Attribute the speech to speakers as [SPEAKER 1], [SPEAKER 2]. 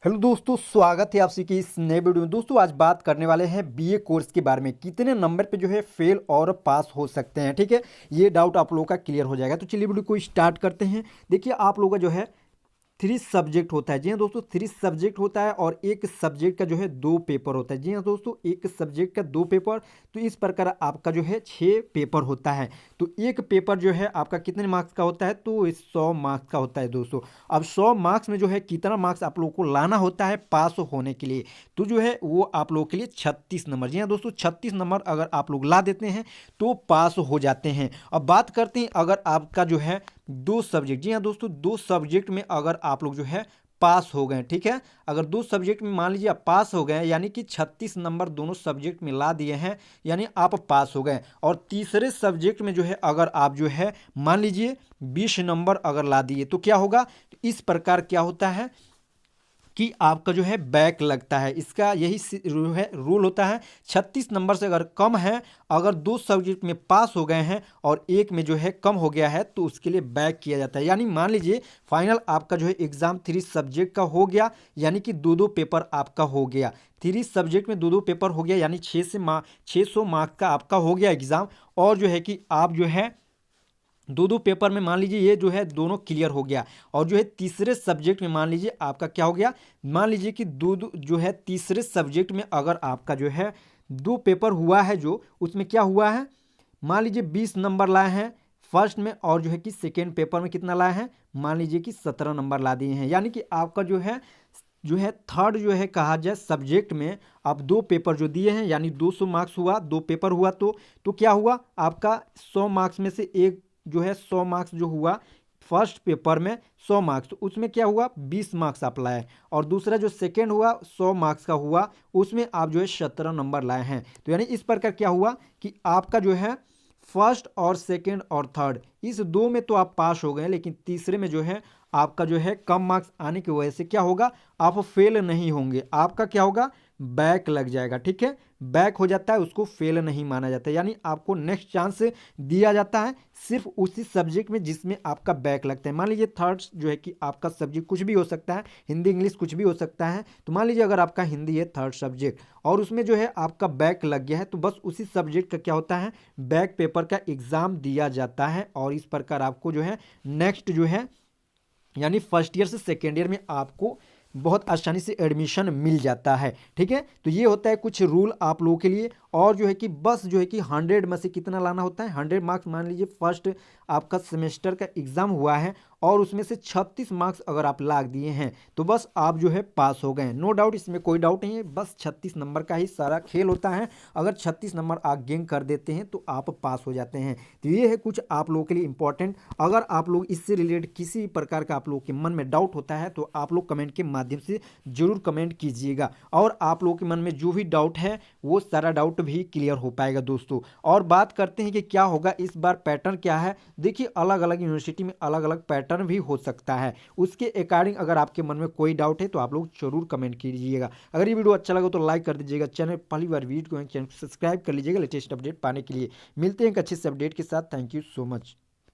[SPEAKER 1] Hello दोस्तों, स्वागत है आप सभी की इस नए वीडियो में। दोस्तों आज बात करने वाले हैं बीए कोर्स के बारे में, कितने नंबर पे जो है फेल और पास हो सकते हैं। ठीक है, ये डाउट आप लोगों का क्लियर हो जाएगा। तो चलिए वीडियो को स्टार्ट करते हैं। देखिए आप लोगों का जो है 3 सब्जेक्ट होता है। जी हाँ दोस्तों, 3 सब्जेक्ट होता है और एक सब्जेक्ट का जो है 2 पेपर होता है। जी हाँ दोस्तों, एक सब्जेक्ट का 2 पेपर। तो इस प्रकार आपका जो है 6 पेपर होता है। तो एक पेपर जो है आपका कितने मार्क्स का होता है, तो 100 मार्क्स का होता है दोस्तों। अब 100 मार्क्स में जो है कितना मार्क्स आप लोगों को लाना होता है पास होने के लिए, तो जो है वो आप लोगों के लिए 36 नंबर। जी हाँ दोस्तों, 36 नंबर अगर आप लोग ला देते हैं तो पास हो जाते हैं। अब बात करते हैं अगर आपका जो है 2 सब्जेक्ट। जी हाँ दोस्तों, 2 सब्जेक्ट में अगर आप लोग जो है पास हो गए, ठीक है, अगर 2 सब्जेक्ट में मान लीजिए आप पास हो गए, यानी कि 36 नंबर दोनों सब्जेक्ट में ला दिए हैं, यानी आप पास हो गए। और तीसरे सब्जेक्ट में जो है अगर आप जो है मान लीजिए 20 नंबर अगर ला दिए तो क्या होगा, तो इस प्रकार क्या होता है कि आपका जो है बैक लगता है। इसका यही रूल होता है। 36 नंबर से अगर कम है, अगर 2 सब्जेक्ट में पास हो गए हैं और एक में जो है कम हो गया है, तो उसके लिए बैक किया जाता है। यानी मान लीजिए फाइनल आपका जो है एग्जाम 3 सब्जेक्ट का हो गया, यानी कि 2 पेपर आपका हो गया। 3 सब्जेक्ट में 2 पेपर हो गया, यानी 600 मार्क्स का आपका हो गया एग्जाम। और जो है कि आप जो है 2 पेपर में मान लीजिए ये जो है दोनों क्लियर हो गया। और जो है तीसरे सब्जेक्ट में मान लीजिए आपका क्या हो गया, मान लीजिए कि दो दो जो है तीसरे सब्जेक्ट में अगर आपका जो है 2 पेपर हुआ है, जो उसमें क्या हुआ है, मान लीजिए 20 नंबर लाए हैं फर्स्ट में, और जो है कि सेकेंड पेपर में कितना लाए हैं, मान लीजिए कि 17 नंबर ला दिए हैं। यानी कि आपका जो है थर्ड जो है कहा जाए सब्जेक्ट में आप 2 पेपर जो दिए हैं, यानी 200 मार्क्स हुआ, 2 पेपर हुआ, तो क्या हुआ आपका 100 मार्क्स में से एक जो है 100 मार्क्स जो हुआ फर्स्ट पेपर में 100 मार्क्स, तो उसमें क्या हुआ 20 मार्क्स आप लाए। और दूसरा जो सेकेंड हुआ 100 मार्क्स का हुआ, उसमें आप जो है 17 नंबर लाए हैं। तो यानी इस प्रकार क्या हुआ कि आपका जो है फर्स्ट और सेकेंड और थर्ड इस 2 में तो आप पास हो गए, लेकिन तीसरे में जो है आपका जो है कम मार्क्स आने की वजह से क्या होगा, आप फेल नहीं होंगे, आपका क्या होगा बैक लग जाएगा। ठीक है, बैक हो जाता है, उसको फेल नहीं माना जाता, यानी आपको नेक्स्ट चांस दिया जाता है सिर्फ उसी सब्जेक्ट में जिसमें आपका बैक लगता है। मान लीजिए थर्ड जो है कि आपका सब्जेक्ट कुछ भी हो सकता है, हिंदी इंग्लिश कुछ भी हो सकता है। तो मान लीजिए अगर आपका हिंदी है थर्ड सब्जेक्ट और उसमें जो है आपका बैक लग गया है, तो बस उसी सब्जेक्ट का क्या होता है बैक पेपर का एग्जाम दिया जाता है। और इस प्रकार आपको जो है नेक्स्ट जो है यानी फर्स्ट ईयर से सेकेंड ईयर में आपको बहुत आसानी से एडमिशन मिल जाता है। ठीक है, तो ये होता है कुछ रूल आप लोगों के लिए। और जो है कि बस जो है कि 100 में से कितना लाना होता है, 100 मार्क्स। मान लीजिए फर्स्ट आपका सेमेस्टर का एग्जाम हुआ है और उसमें से 36 मार्क्स अगर आप ला दिए हैं, तो बस आप जो है पास हो गए। नो डाउट, इसमें कोई डाउट नहीं है, बस 36 नंबर का ही सारा खेल होता है। अगर 36 नंबर आप गेन कर देते हैं तो आप पास हो जाते हैं। तो ये है कुछ आप लोगों के लिए इंपॉर्टेंट। अगर आप लोग इससे रिलेटेड किसी प्रकार का आप लोगों के मन में डाउट होता है, तो आप लोग कमेंट के माध्यम से जरूर कमेंट कीजिएगा, और आप लोगों के मन में जो भी डाउट है वो सारा डाउट भी क्लियर हो पाएगा दोस्तों। और बात करते हैं कि क्या होगा इस बार, पैटर्न क्या है। देखिए अलग अलग यूनिवर्सिटी में अलग अलग पैटर्न भी हो सकता है, उसके अकॉर्डिंग अगर आपके मन में कोई डाउट है तो आप लोग जरूर कमेंट कीजिएगा। अगर ये वीडियो अच्छा लगा तो लाइक कर दीजिएगा, चैनल पहली बार वीडियो को चैनल को सब्सक्राइब कर लीजिएगा लेटेस्ट अपडेट पाने के लिए। मिलते हैं एक अच्छे से अपडेट के साथ। Thank you so much.